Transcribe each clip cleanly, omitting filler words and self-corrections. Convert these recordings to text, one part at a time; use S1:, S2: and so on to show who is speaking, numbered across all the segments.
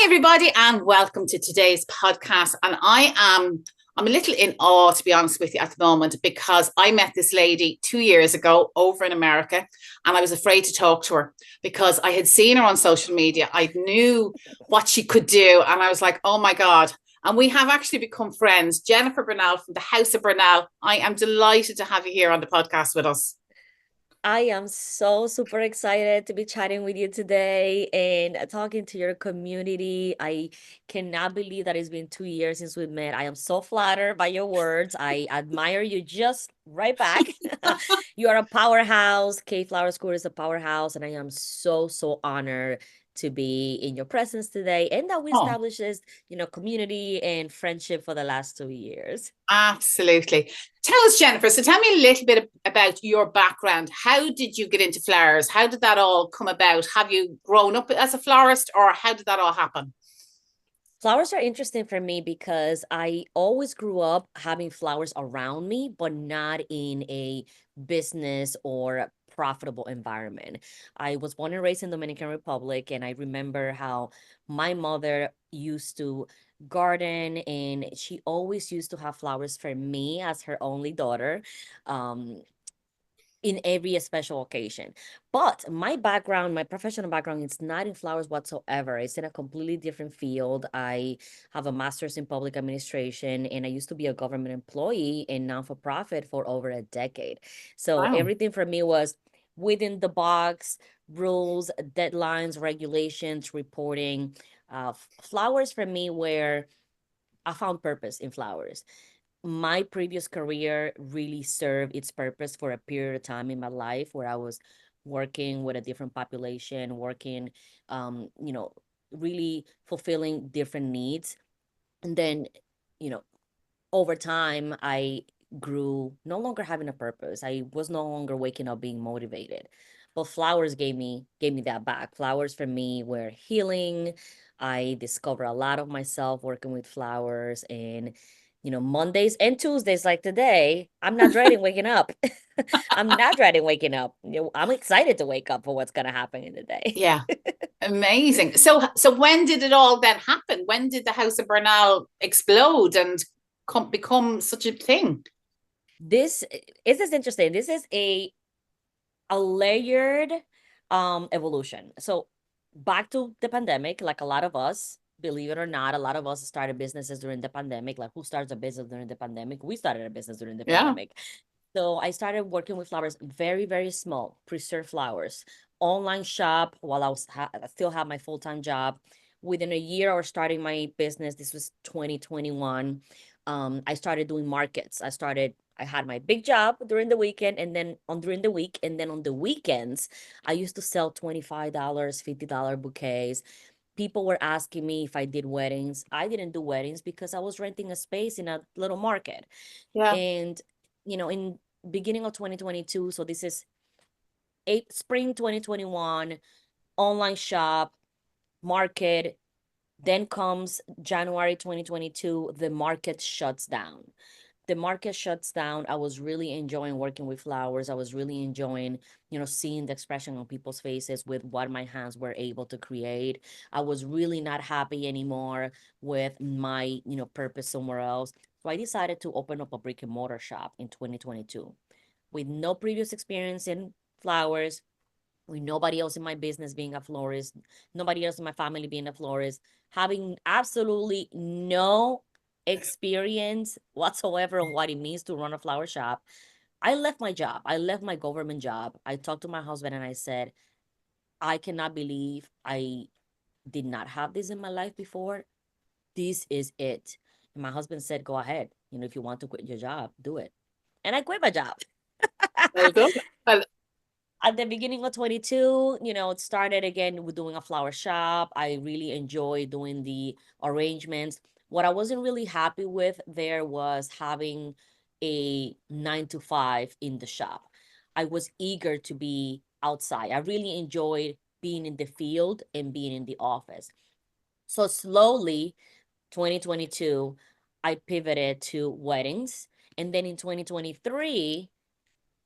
S1: Hi, everybody, and welcome to today's podcast. And I'm a little in awe, to be honest with you, at the moment, because I met this lady 2 years ago over in America, and I was afraid to talk to her because I had seen her on social media. I knew what she could do, and I was like, oh my God. And we have actually become friends. Jennifer Bernal from the House of Bernal. I am delighted to have you here on the podcast with us.
S2: I am so super excited to be chatting with you today and talking to your community. I cannot believe that it's been 2 years since we met. I am so flattered by your words. I admire you just right back. You are a powerhouse. K Flower School is a powerhouse, and I am so honored to be in your presence today and that we
S1: Oh,
S2: established this, community and friendship for the last 2 years.
S1: absolutely. Tell us, Jennifer. So tell me a little bit about your background. How did you get into flowers? How did that all come about? Have you grown up as a florist, or how did that all happen?
S2: Flowers are interesting for me because I always grew up having flowers around me, but not in a business or profitable environment. I was born and raised in Dominican Republic, and I remember how my mother used to garden, and she always used to have flowers for me as her only daughter. Um, in every special occasion. But my background, my professional background, it's not in flowers whatsoever. It's in a completely different field. I have a master's in public administration, and I used to be a government employee in non-for-profit for over a decade. So
S1: Wow.
S2: everything for me was within the box, rules, deadlines, regulations, reporting. Flowers for me were I found purpose in flowers. My previous career really served its purpose for a period of time in my life where I was working with a different population, working, um, you know, really fulfilling different needs. And then, you know, over time, I grew no longer having a purpose. I was no longer waking up being motivated. But flowers gave me that back. Flowers for me were healing. I discovered a lot of myself working with flowers, and Mondays and Tuesdays like today, I'm not dreading waking up. I'm not dreading waking up. I'm excited to wake up for what's gonna happen in the day.
S1: Yeah. Amazing. So when did it all then happen? When did the House of Bernal explode and become such a thing?
S2: This is interesting. This is a layered evolution. So back to the pandemic, like a lot of us, believe it or not, a lot of us started businesses during the pandemic. Like who starts a business during the pandemic? We started a business during the
S1: Yeah.
S2: pandemic. So I started working with flowers, very, very small, preserved flowers, online shop while I still have my full-time job. Within a year or starting my business, this was 2021. I started doing markets. I had my big job during the weekend and then on during the week. And then on the weekends, I used to sell $25, $50 bouquets. People were asking me if I did weddings. I didn't do weddings because I was renting a space in a little market.
S1: Yeah.
S2: And, in beginning of 2022, so this is spring 2021, online shop, market, then comes January 2022, the market shuts down. The market shuts down. I was really enjoying working with flowers. I was really enjoying, seeing the expression on people's faces with what my hands were able to create. I was really not happy anymore with my, purpose somewhere else. So I decided to open up a brick and mortar shop in 2022 with no previous experience in flowers, with nobody else in my business being a florist, nobody else in my family being a florist, having absolutely no experience whatsoever on what it means to run a flower shop. I left my job. I left my government job. I talked to my husband and I said, I cannot believe I did not have this in my life before. This is it. And my husband said, go ahead. If you want to quit your job, do it. And I quit my job.
S1: Very good. Well,
S2: At the beginning of 22, it started again with doing a flower shop. I really enjoyed doing the arrangements. What I wasn't really happy with there was having a 9 to 5 in the shop. I was eager to be outside. I really enjoyed being in the field and being in the office. So slowly, 2022, I pivoted to weddings. And then in 2023,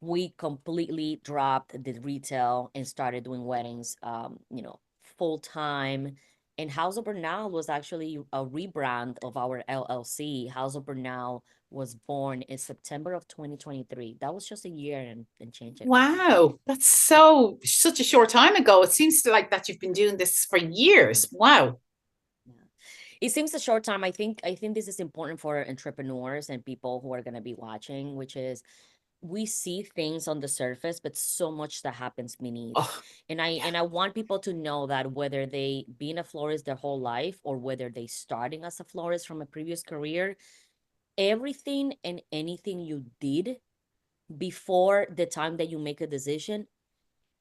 S2: we completely dropped the retail and started doing weddings, full time. And House of Bernal was actually a rebrand of our LLC. House of Bernal was born in September of 2023. That was just a year and change ago.
S1: Wow, that's such a short time ago. It seems to like that you've been doing this for years. Wow.
S2: Yeah. It seems a short time. I think this is important for entrepreneurs and people who are going to be watching, which is we see things on the surface, but so much that happens beneath.
S1: Oh,
S2: And I
S1: yeah,
S2: and I want people to know that whether they been a florist their whole life or whether they starting as a florist from a previous career, everything and anything you did before the time that you make a decision,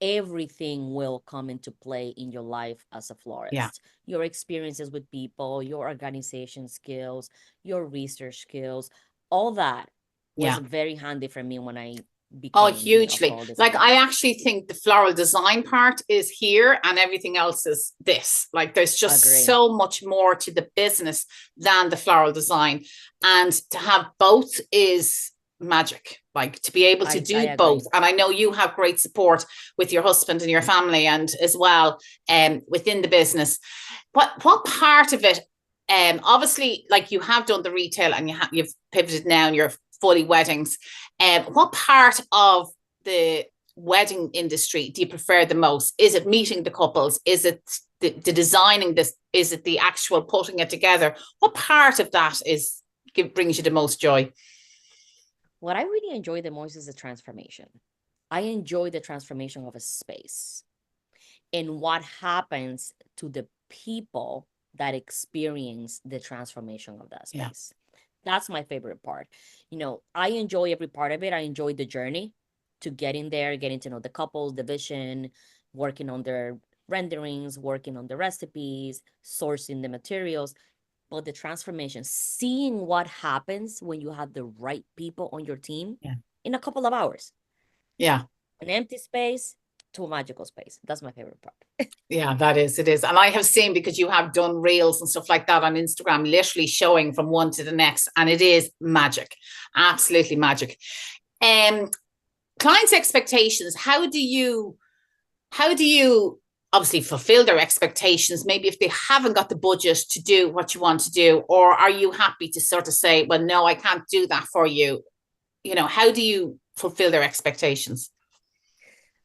S2: everything will come into play in your life as a
S1: yeah,
S2: florist. Your experiences with people, your organization skills, your research skills, all that was
S1: yeah.
S2: very handy for me when I
S1: Oh,
S2: became, a
S1: hugely.
S2: floral
S1: Like,
S2: designer.
S1: I actually think the floral design part is here and everything else is this. Like, there's just
S2: Agree.
S1: so much more to the business than the floral design. And to have both is magic, like to be able to
S2: I
S1: do both.
S2: agree.
S1: And I know you have great support with your husband and your family and as well within the business. What part of it, obviously, like you have done the retail and you've pivoted now and you're fully weddings. What part of the wedding industry do you prefer the most? Is it meeting the couples? Is it the designing this? Is it the actual putting it together? What part of that brings you the most joy?
S2: What I really enjoy the most is the transformation. I enjoy the transformation of a space and what happens to the people that experience the transformation of that
S1: Yeah,
S2: space. That's my favorite part. I enjoy every part of it. I enjoy the journey to getting there, getting to know the couples, the vision, working on their renderings, working on the recipes, sourcing the materials. But the transformation, seeing what happens when you have the right people on your team
S1: yeah,
S2: in a couple of hours,
S1: yeah.
S2: an empty space to a magical space. That's my favorite part.
S1: Yeah, that is, it is. And I have seen because you have done reels and stuff like that on Instagram, literally showing from one to the next. And it is magic, absolutely magic. Um, Clients' expectations, how do you obviously fulfill their expectations? Maybe if they haven't got the budget to do what you want to do, or are you happy to sort of say, well, no, I can't do that for you? How do you fulfill their expectations?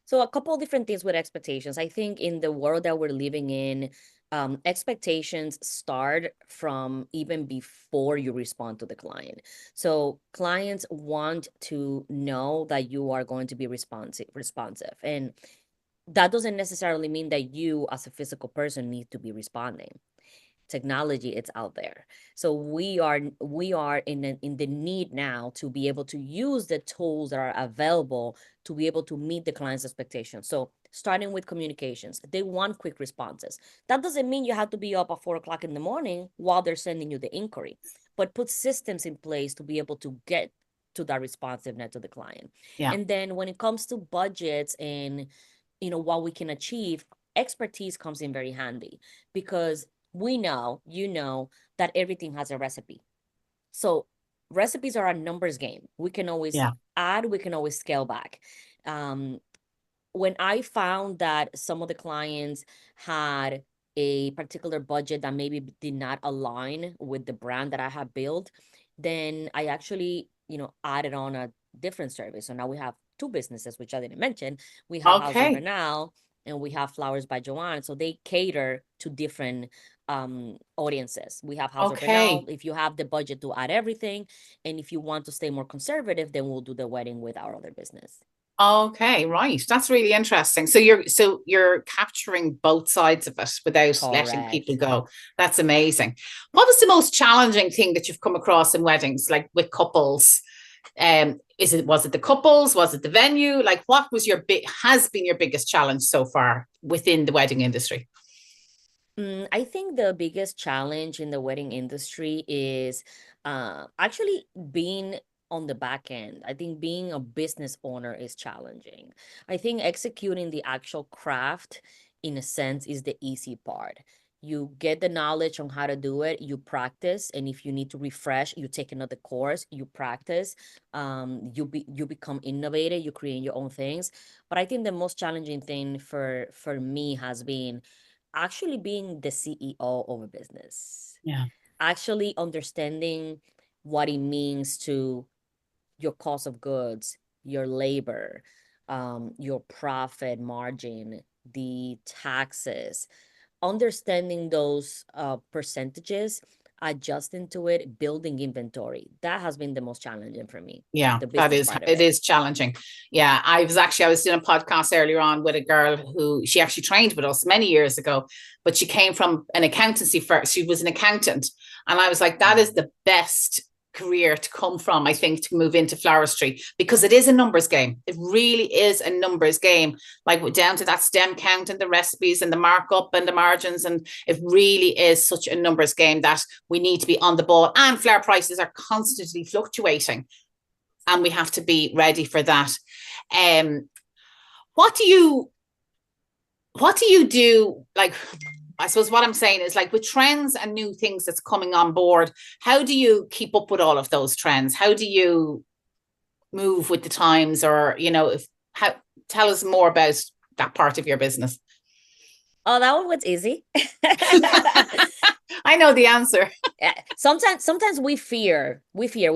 S2: So a couple of different things with expectations. I think in the world that we're living in, expectations start from even before you respond to the client. So clients want to know that you are going to be responsive. And that doesn't necessarily mean that you as a physical person need to be responding. Technology, it's out there. So we are in the need now to be able to use the tools that are available to be able to meet the client's expectations. So starting with communications, they want quick responses. That doesn't mean you have to be up at 4 o'clock in the morning while they're sending you the inquiry, but put systems in place to be able to get to that responsiveness to the client.
S1: Yeah,
S2: And then when it comes to budgets and what we can achieve, expertise comes in very handy because we know, that everything has a recipe. So recipes are a numbers game. We can always
S1: yeah.
S2: add, we can always scale back. Um, when I found that some of the clients had a particular budget that maybe did not align with the brand that I have built, then I actually, added on a different service. So now we have two businesses, which I didn't mention. We have House of
S1: Okay,
S2: Bernal and we have Flowers by Joanne. So they cater to different audiences. We have House of Bernal.
S1: okay.
S2: If you have the budget to add everything, and if you want to stay more conservative, then we'll do the wedding with our other business.
S1: Okay, right. That's really interesting. So you're capturing both sides of it without letting people
S2: Correct.
S1: go. That's amazing. What was the most challenging thing that you've come across in weddings, like with couples? Was it the couples? Was it the venue? Like what was has been your biggest challenge so far within the wedding industry?
S2: I think the biggest challenge in the wedding industry is actually being on the back end. I think being a business owner is challenging. I think executing the actual craft, in a sense, is the easy part. You get the knowledge on how to do it, you practice, and if you need to refresh, you take another course, you practice, you become innovative, you create your own things. But I think the most challenging thing for me has been actually being the CEO of a business.
S1: Yeah.
S2: Actually understanding what it means to your cost of goods, your labor, your profit margin, the taxes, understanding those percentages, adjusting to it, building inventory. That has been the most challenging for me,
S1: Yeah,
S2: the business part of
S1: it
S2: it.
S1: is challenging. Yeah, I was doing a podcast earlier on with a girl who she actually trained with us many years ago, but she came from an accountancy first. She was an accountant. And I was like, that is the best career to come from, I think, to move into floristry, because it is a numbers game. It really is a numbers game, like down to that stem count and the recipes and the markup and the margins. And it really is such a numbers game that we need to be on the ball. And flower prices are constantly fluctuating, and we have to be ready for that. Um, what do you do? Like, I suppose what I'm saying is, like, with trends and new things that's coming on board, how do you keep up with all of those trends? How do you move with the times, or how? Tell us more about that part of your business.
S2: Oh, that one was easy.
S1: I know the answer.
S2: Sometimes we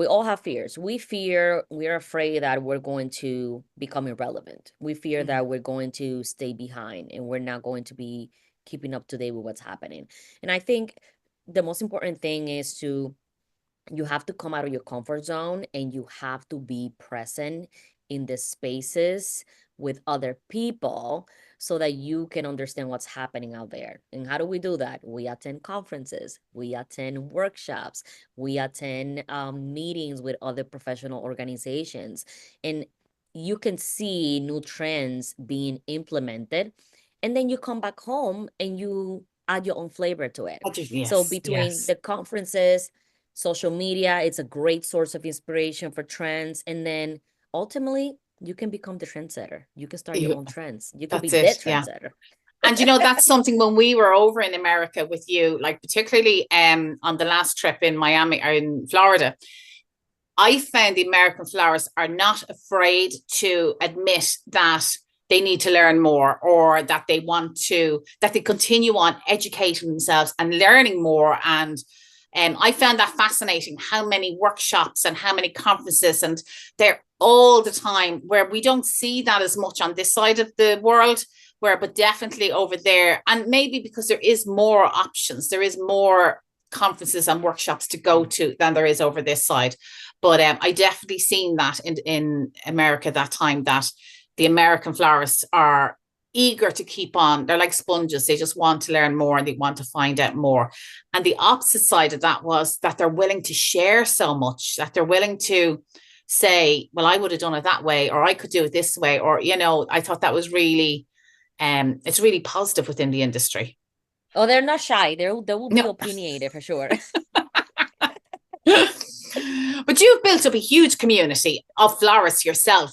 S2: all have fears. We're afraid that we're going to become irrelevant. We fear that we're going to stay behind and we're not going to be keeping up to date with what's happening. And I think the most important thing is you have to come out of your comfort zone and you have to be present in the spaces with other people so that you can understand what's happening out there. And how do we do that? We attend conferences, we attend workshops, we attend meetings with other professional organizations, and you can see new trends being implemented. And then you come back home and you add your own flavor to it. So between the conferences, social media, it's a great source of inspiration for trends. And then ultimately, you can become the trendsetter. You can start your own trends. You could be the trendsetter.
S1: And that's something when we were over in America with you, like particularly on the last trip in Miami or in Florida, I found the American florists are not afraid to admit that they need to learn more, or that they continue on educating themselves and learning more. And I found that fascinating, how many workshops and how many conferences, and they're all the time, where we don't see that as much on this side of the world, but definitely over there. And maybe because there is more options, there is more conferences and workshops to go to than there is over this side. But I definitely seen that in America that time, that the American florists are eager to keep on. They're like sponges. They just want to learn more and they want to find out more. And the opposite side of that was that they're willing to share so much, that they're willing to say, well, I would have done it that way, or I could do it this way. Or, I thought that was really, it's really positive within the industry.
S2: Oh, they're not shy. They will be opinionated for sure.
S1: But you've built up a huge community of florists yourself,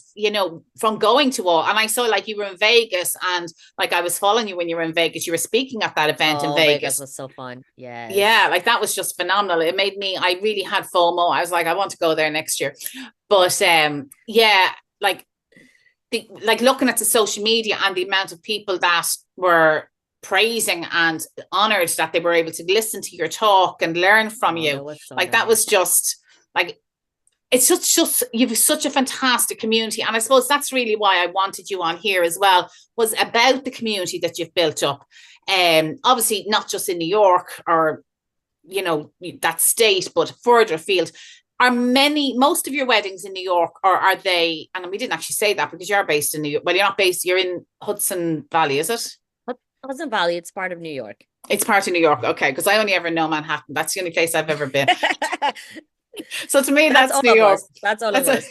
S1: from going to all. And I saw, like, you were in Vegas, and like I was following you when you were in Vegas. You were speaking at that event in Vegas.
S2: Vegas was so fun. Yes.
S1: Yeah, like that was just phenomenal. It made me, I really had FOMO. I was like, I want to go there next year. But yeah, like looking at the social media and the amount of people that were praising and honored that they were able to listen to your talk and learn from you. That was just like, it's just you've such a fantastic community. And I suppose that's really why I wanted you on here as well, was about the community that you've built up. Obviously not just in New York or that state, but further afield. Are most of your weddings in New York, or are they, and we didn't actually say that because you're based in New York. Well, you're not based, you're in Hudson Valley, is it?
S2: Hudson Valley, it's part of New York.
S1: It's part of New York, okay, because I only ever know Manhattan. That's the only place I've ever been. So to me, that's New York.
S2: That's all of us.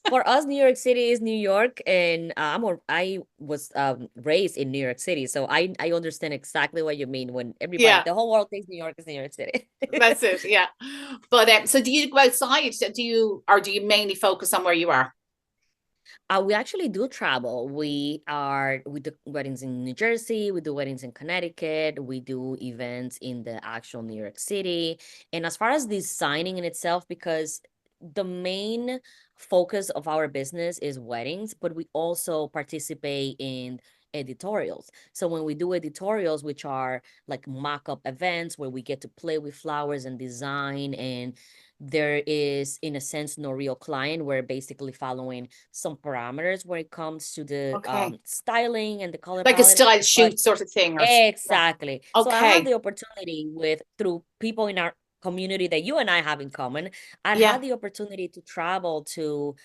S2: For us, New York City is New York, and I was raised in New York City, so I understand exactly what you mean when everybody, the whole world thinks New York is New York City.
S1: That's it, yeah. But so do you go outside? Do you mainly focus on where you are?
S2: We actually do travel. We do weddings in New Jersey, we do weddings in Connecticut, we do events in the actual New York City. And as far as designing in itself, because the main focus of our business is weddings, but we also participate in editorials. So when we do editorials, which are like mock-up events where we get to play with flowers and design, and there is, in a sense, no real client. We're basically following some parameters when it comes to the
S1: Okay.
S2: styling and the color
S1: Like a
S2: palette.
S1: style
S2: But
S1: shoot sort of thing, or yeah.
S2: exactly. So I had
S1: Okay.
S2: the opportunity through people in our community that you and I have in common. I
S1: Yeah.
S2: had the opportunity to travel to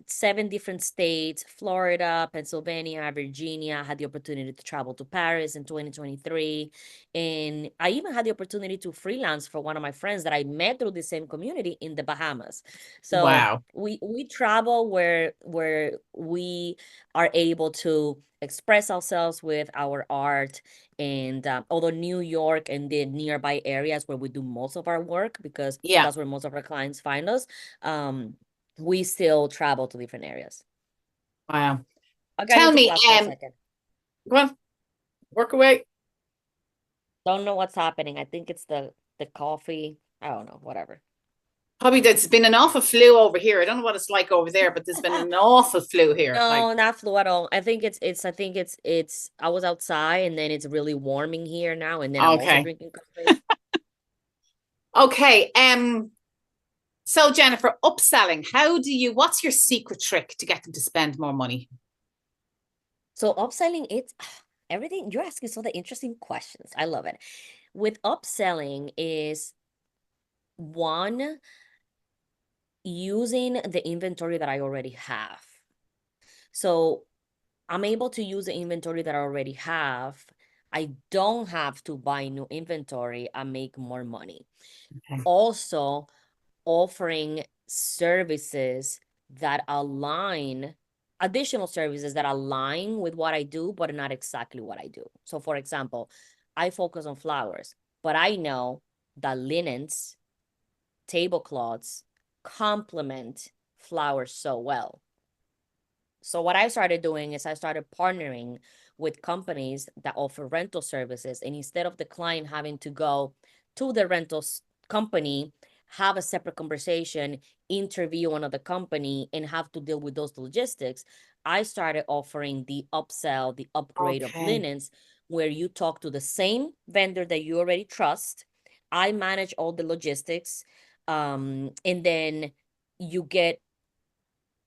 S2: 7 different states: Florida, Pennsylvania, Virginia. I had the opportunity to travel to Paris in 2023. And I even had the opportunity to freelance for one of my friends that I met through the same community in the Bahamas. So
S1: Wow.
S2: we travel where we are able to express ourselves with our art. And although New York and the nearby areas where we do most of our work, because
S1: Yeah.
S2: that's where most of our clients find us, we still travel to different areas.
S1: Wow.
S2: I got
S1: Tell
S2: into
S1: me,
S2: class for a second.
S1: go on, work away.
S2: Don't know what's happening. I think it's the coffee. I don't know, whatever.
S1: Probably there's been an awful flu over here. I don't know what it's like over there, but there's been an awful flu here. Like,
S2: No, not flu at all. I think it's I was outside and then it's really warming here now, and then I'm also
S1: okay.
S2: drinking coffee.
S1: Okay. So Jennifer, upselling, what's your secret trick to get them to spend more money?
S2: So upselling, it's everything. You're asking so the interesting questions. I love it. With upselling is one, using the inventory that I already have. So I'm able to use the inventory that I already have. I don't have to buy new inventory. I make more money.
S1: Okay.
S2: Also, offering services that align, additional services that align with what I do, but not exactly what I do. So, for example, I focus on flowers, but I know that linens, tablecloths complement flowers so well. So what I started doing is I started partnering with companies that offer rental services. And instead of the client having to go to the rentals company, have a separate conversation, interview another company, and have to deal with those logistics, I started offering the upsell, the upgrade of
S1: Okay.
S2: linens, where you talk to the same vendor that you already trust. I manage all the logistics. And then you get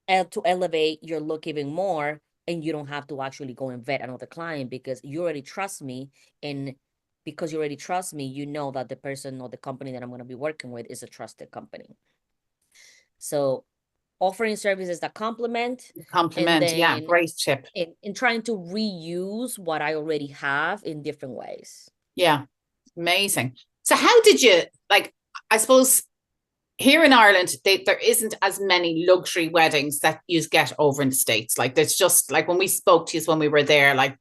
S2: to elevate your look even more, and you don't have to actually go and vet another client because you already trust me. And because you already trust me, you know that the person or the company that I'm going to be working with is a trusted company. So offering services that complement, and
S1: Compliment. Yeah.
S2: then
S1: Great tip.
S2: in trying to reuse what I already have in different ways.
S1: Yeah. Amazing. So how did you like, I suppose here in Ireland, there isn't as many luxury weddings that you get over in the States. Like there's just like when we spoke to you when we were there, like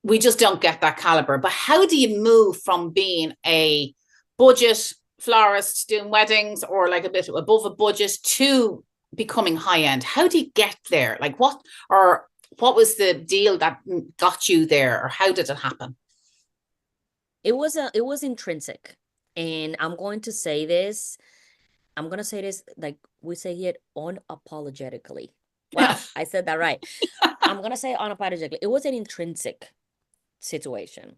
S1: we just don't get that caliber. But how do you move from being a budget florist doing weddings or like a bit above a budget to becoming high end? How do you get there? Like what was the deal that got you there, or how did it happen?
S2: It was intrinsic. And I'm going to say this like we say it unapologetically. Wow, I said that right. I'm going to say unapologetically. It was an intrinsic situation.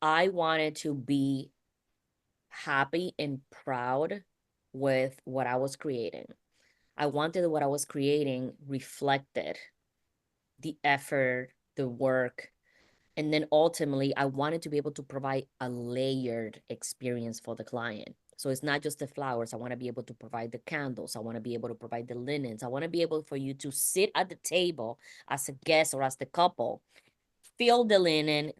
S2: I wanted to be happy and proud with what I was creating. I wanted what I was creating reflected the effort, the work, and then ultimately, I wanted to be able to provide a layered experience for the client. So it's not just the flowers. I want to be able to provide the candles. I want to be able to provide the linens. I want to be able for you to sit at the table as a guest or as the couple, feel the linen,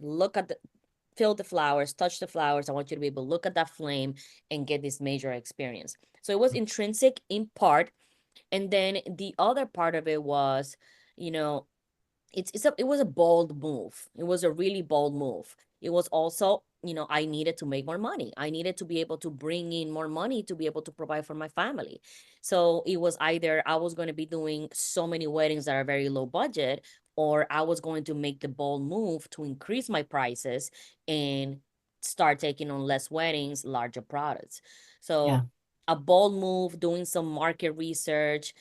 S2: feel the flowers, touch the flowers. I want you to be able to look at that flame and get this major experience. So it was intrinsic in part. And then the other part of it was, you know, it was a bold move. It was a really bold move. It was also, I needed to make more money. I needed to be able to bring in more money to be able to provide for my family. So it was either I was going to be doing so many weddings that are very low budget, or I was going to make the bold move to increase my prices and start taking on less weddings, larger products.
S1: Yeah.
S2: So a bold move, doing some market research,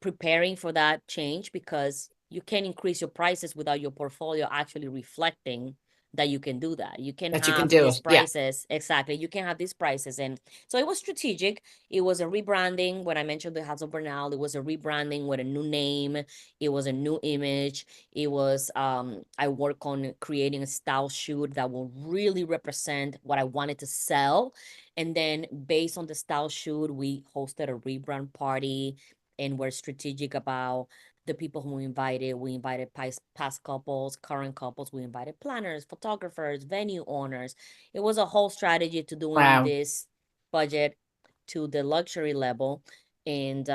S2: preparing for that change, because you can't increase your prices without your portfolio actually reflecting that you can do that. You can
S1: That you can
S2: have
S1: do
S2: these
S1: it. Yeah.
S2: prices. Exactly. You can have these prices. And so it was strategic. It was a rebranding. When I mentioned the House of Bernal, it was a rebranding with a new name. It was a new image. It was, I work on creating a style shoot that will really represent what I wanted to sell. And then based on the style shoot, we hosted a rebrand party and we're strategic about the people who we invited. We invited past couples, current couples. We invited planners, photographers, venue owners. It was a whole strategy to doing
S1: Wow.
S2: this budget to the luxury level. And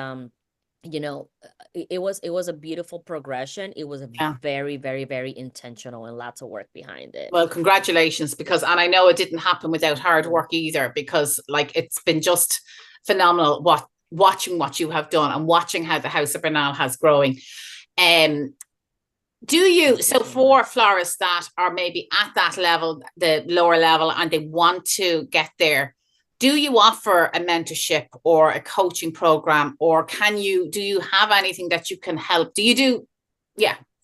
S2: it was a beautiful progression. It was a
S1: Yeah.
S2: very, very, very intentional and lots of work behind it.
S1: Well, congratulations, because, and I know it didn't happen without hard work either, because like it's been just phenomenal watching what you have done and watching how the House of Bernal has growing. Do you, so for florists that are maybe at that level, the lower level, and they want to get there, do you offer a mentorship or a coaching program, or do you have anything that you can help? Do you do,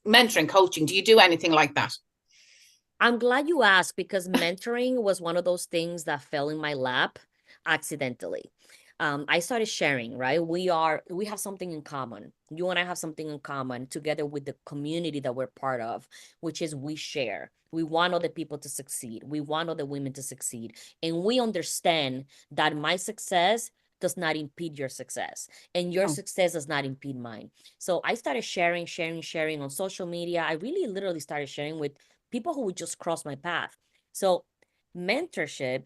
S1: mentoring, coaching? Do you do anything like that?
S2: I'm glad you asked, because mentoring was one of those things that fell in my lap accidentally. I started sharing, right? We have something in common. You and I have something in common together with the community that we're part of, which is we share. We want other people to succeed. We want other women to succeed. And we understand that my success does not impede your success, and your success does not impede mine. So I started sharing on social media. I really literally started sharing with people who would just cross my path. So mentorship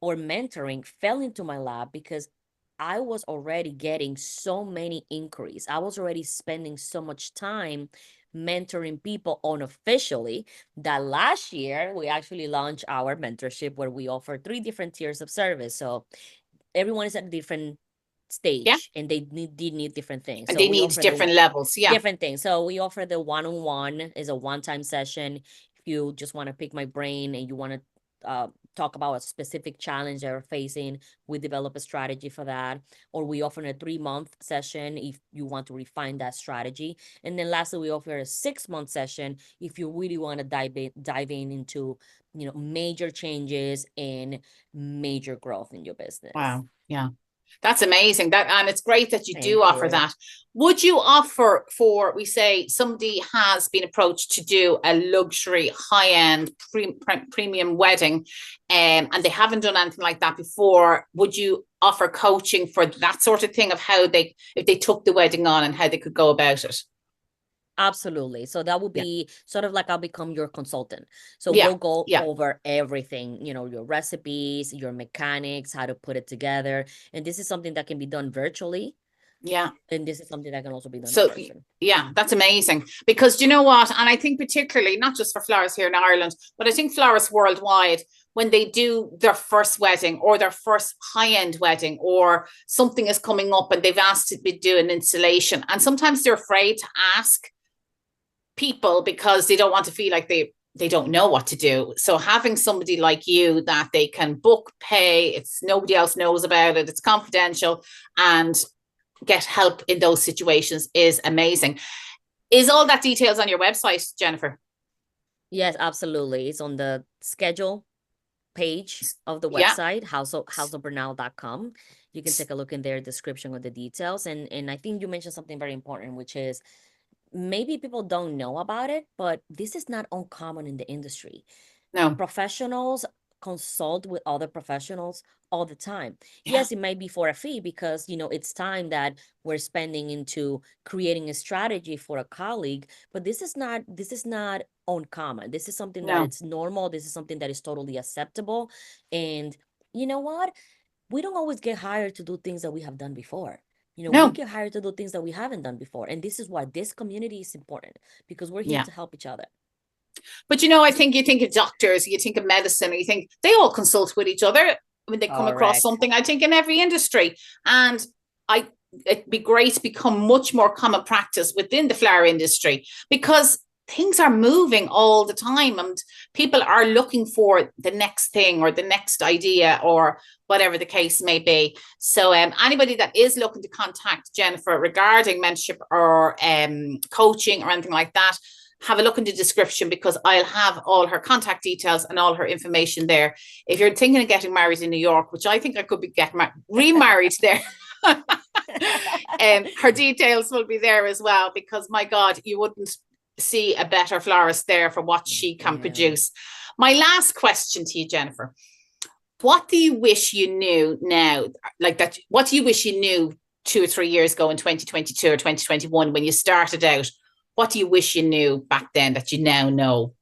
S2: or mentoring fell into my lap because I was already getting so many inquiries. I was already spending so much time mentoring people unofficially that last year we actually launched our mentorship, where we offer 3 different tiers of service. So everyone is at a different stage, and they need different things.
S1: And
S2: So
S1: they
S2: we
S1: need
S2: offer
S1: different levels. Yeah.
S2: different things. So we offer the one-on-one is a one-time session. If you just want to pick my brain and you want to talk about a specific challenge they're facing, we develop a strategy for that. Or we offer a 3-month session if you want to refine that strategy. And then lastly, we offer a 6-month session if you really want to dive in into major changes and major growth in your business.
S1: Wow. Yeah. That's amazing. And it's great that you do
S2: Thank
S1: offer
S2: you.
S1: that. Would you offer, for, we say somebody has been approached to do a luxury high-end premium wedding, and they haven't done anything like that before, would you offer coaching for that sort of thing, of how if they took the wedding on and how they could go about it?
S2: Absolutely. So that would be sort of like I'll become your consultant. So
S1: Yeah.
S2: we'll go over everything, your recipes, your mechanics, how to put it together. And this is something that can be done virtually.
S1: Yeah.
S2: And this is something that can also be done
S1: So,
S2: in person.
S1: Yeah, that's amazing. Because you know what? And I think particularly, not just for florists here in Ireland, but I think florists worldwide, when they do their first wedding or their first high-end wedding, or something is coming up and they've asked to do an installation, and sometimes they're afraid to ask people because they don't want to feel like they don't know what to do. So having somebody like you that they can book, pay, it's nobody else knows about it, it's confidential, and get help in those situations is amazing. Is all that details on your website, Jennifer?
S2: Yes, absolutely. It's on the schedule page of the website, houseofbernal.com. You can take a look in their description of the details. And I think you mentioned something very important, which is maybe people don't know about it, but this is not uncommon in the industry.
S1: No.
S2: Professionals consult with other professionals all the time. Yes, it might be for a fee, because it's time that we're spending into creating a strategy for a colleague, but this is not uncommon. This is something that it's normal. This is something that is totally acceptable. And you know what? We don't always get hired to do things that we have done before. We get hired to do things that we haven't done before. And this is why this community is important, because we're here to help each other.
S1: But I think you think of doctors, you think of medicine, you think they all consult with each other when they come across something. I think in every industry. And it'd be great to become much more common practice within the flower industry, because things are moving all the time and people are looking for the next thing or the next idea or whatever the case may be. So anybody that is looking to contact Jennifer regarding mentorship or coaching or anything like that, have a look in the description because I'll have all her contact details and all her information there. If you're thinking of getting married in New York, which I think I could be getting remarried there, her details will be there as well because my God, you wouldn't see a better florist there for what she can produce. My last question to you, Jennifer, what do you wish you knew now? Like that, what do you wish you knew 2 or 3 years ago in 2022 or 2021 when you started out? What do you wish you knew back then that you now know?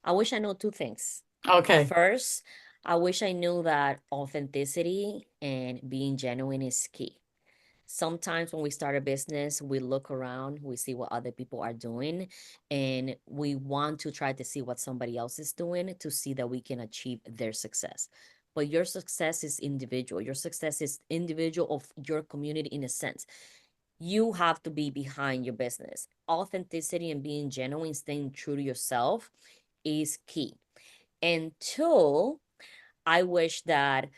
S2: I wish I knew 2 things.
S1: Okay.
S2: First, I wish I knew that authenticity and being genuine is key. Sometimes when we start a business, we look around, we see what other people are doing, and we want to try to see what somebody else is doing to see that we can achieve their success. But your success is individual. Your success is individual of your community in a sense. You have to be behind your business. Authenticity and being genuine, staying true to yourself is key. And 2, I wish that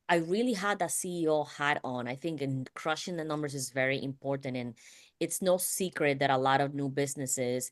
S2: I really had that CEO hat on. I think in crushing the numbers is very important. And it's no secret that a lot of new businesses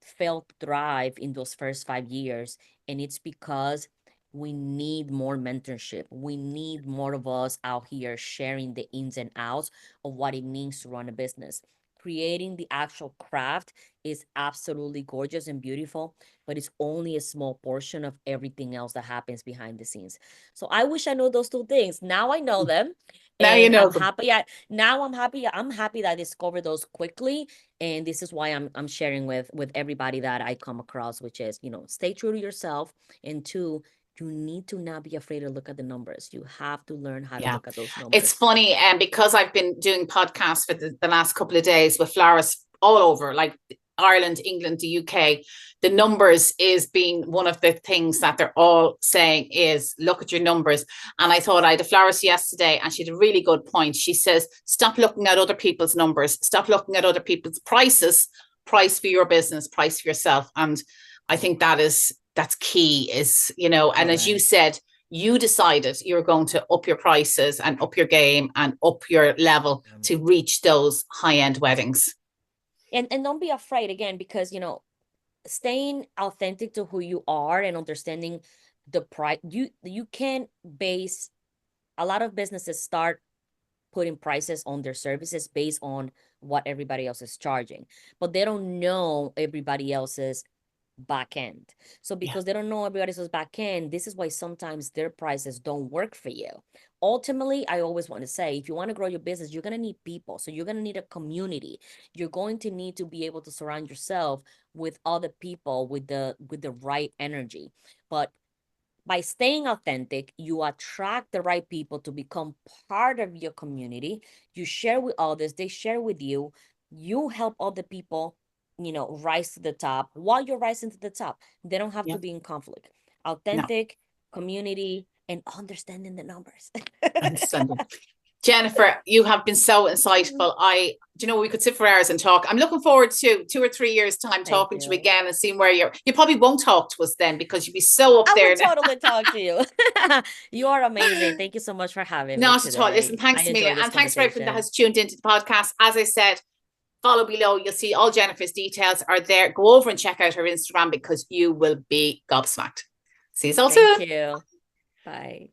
S2: fail to thrive in those first 5 years. And it's because we need more mentorship. We need more of us out here sharing the ins and outs of what it means to run a business. Creating the actual craft is absolutely gorgeous and beautiful, but it's only a small portion of everything else that happens behind the scenes. So I wish I knew those 2 things. Now I know them.
S1: Now you
S2: And
S1: know
S2: I'm
S1: them.
S2: happy. Now I'm happy. I'm happy that I discovered those quickly. And this is why I'm sharing with everybody that I come across, which is, stay true to yourself. And 2, you need to not be afraid to look at the numbers. You have to learn how to look at those numbers.
S1: It's funny, because I've been doing podcasts for the last couple of days with florists all over, like Ireland, England, the UK. The numbers is being one of the things that they're all saying is look at your numbers. And I thought I had a florist yesterday and she had a really good point. She says, stop looking at other people's numbers, stop looking at other people's prices, price for your business, price for yourself. And I think that's key is, and as you said, you decided you're going to up your prices and up your game and up your level to reach those high-end weddings.
S2: And don't be afraid again, because, staying authentic to who you are and understanding the price, you can base, a lot of businesses start putting prices on their services based on what everybody else is charging, but they don't know everybody else's back end. So because they don't know everybody else's back end, this is why sometimes their prices don't work for you. Ultimately, I always want to say, if you want to grow your business, you're going to need people. So you're going to need a community. You're going to need to be able to surround yourself with other people with the right energy. But by staying authentic, you attract the right people to become part of your community. You share with others, they share with you. You help other people, rise to the top. While you're rising to the top, they don't have to be in conflict. Authentic, community, and understanding the numbers.
S1: Understanding. Jennifer, you have been so insightful. We could sit for hours and talk. I'm looking forward to 2 or 3 years time talking to you again and seeing where you probably won't talk to us then because you'll be so up there.
S2: I will totally talk to you. You are amazing. Thank you so much for having me.
S1: Not at all. Listen, thanks a million. And thanks for everyone that has tuned into the podcast. As I said, follow below. You'll see all Jennifer's details are there. Go over and check out her Instagram because you will be gobsmacked. See you all soon.
S2: Thank you. Bye.